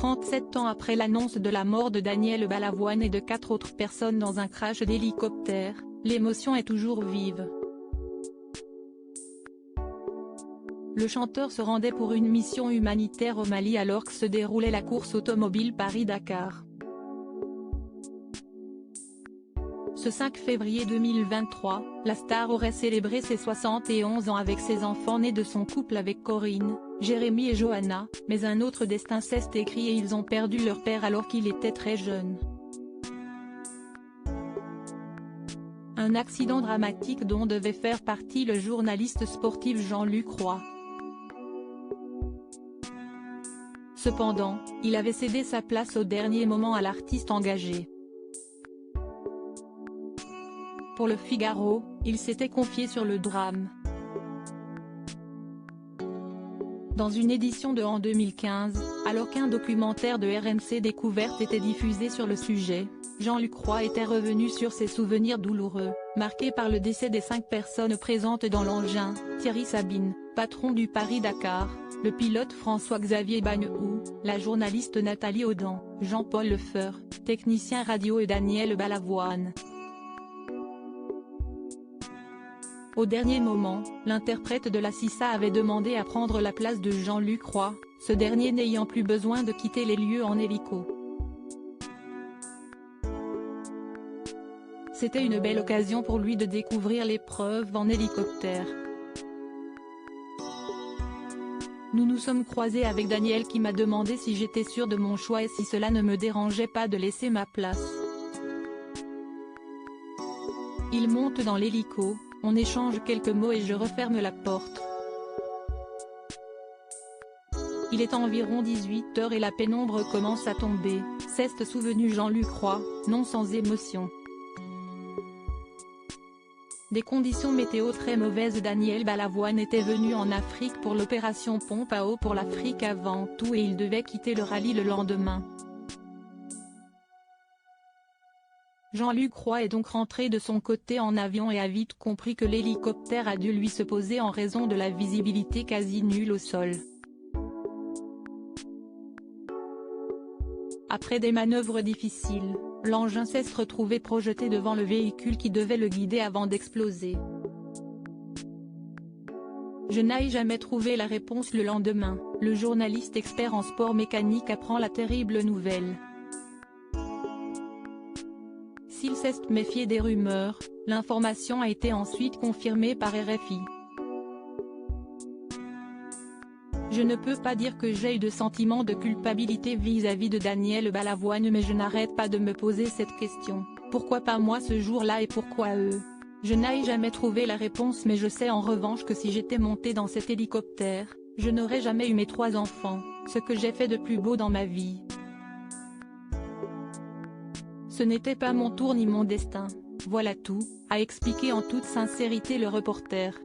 37 ans après l'annonce de la mort de Daniel Balavoine et de 4 autres personnes dans un crash d'hélicoptère, l'émotion est toujours vive. Le chanteur se rendait pour une mission humanitaire au Mali alors que se déroulait la course automobile Paris-Dakar. Ce 5 février 2023, la star aurait célébré ses 71 ans avec ses enfants nés de son couple avec Corinne, Jérémy et Johanna, mais un autre destin s'est écrit et ils ont perdu leur père alors qu'il était très jeune. Un accident dramatique dont devait faire partie le journaliste sportif Jean-Luc Roy. Cependant, il avait cédé sa place au dernier moment à l'artiste engagé. Pour Le Figaro, il s'était confié sur le drame. Dans une édition de en 2015, alors qu'un documentaire de RMC Découverte était diffusé sur le sujet, Jean-Luc Roy était revenu sur ses souvenirs douloureux, marqués par le décès des 5 personnes présentes dans l'engin: Thierry Sabine, patron du Paris-Dakar, le pilote François-Xavier Bagnehoux, la journaliste Nathalie Audan, Jean-Paul Lefeur, technicien radio et Daniel Balavoine. Au dernier moment, l'interprète de la Sissa avait demandé à prendre la place de Jean-Luc Roy, ce dernier n'ayant plus besoin de quitter les lieux en hélico. C'était une belle occasion pour lui de découvrir l'épreuve en hélicoptère. Nous nous sommes croisés avec Daniel qui m'a demandé si j'étais sûr de mon choix et si cela ne me dérangeait pas de laisser ma place. Il monte dans l'hélico, on échange quelques mots et je referme la porte. Il est environ 18h et la pénombre commence à tomber, s'est souvenu Jean-Luc Roy, non sans émotion. Des conditions météo très mauvaises. Daniel Balavoine était venu en Afrique pour l'opération Pompe à eau pour l'Afrique avant tout et il devait quitter le rallye le lendemain. Jean-Luc Roy est donc rentré de son côté en avion et a vite compris que l'hélicoptère a dû lui se poser en raison de la visibilité quasi nulle au sol. Après des manœuvres difficiles, l'engin s'est retrouvé projeté devant le véhicule qui devait le guider avant d'exploser. Je n'ai jamais trouvé la réponse le lendemain, le journaliste expert en sport mécanique apprend la terrible nouvelle. S'il s'est méfié des rumeurs, l'information a été ensuite confirmée par RFI. Je ne peux pas dire que j'ai eu de sentiment de culpabilité vis-à-vis de Daniel Balavoine mais je n'arrête pas de me poser cette question, pourquoi pas moi ce jour-là et pourquoi eux? Je n'ai jamais trouvé la réponse mais je sais en revanche que si j'étais monté dans cet hélicoptère, je n'aurais jamais eu mes 3 enfants, ce que j'ai fait de plus beau dans ma vie. Ce n'était pas mon tour ni mon destin, voilà tout, a expliqué en toute sincérité le reporter.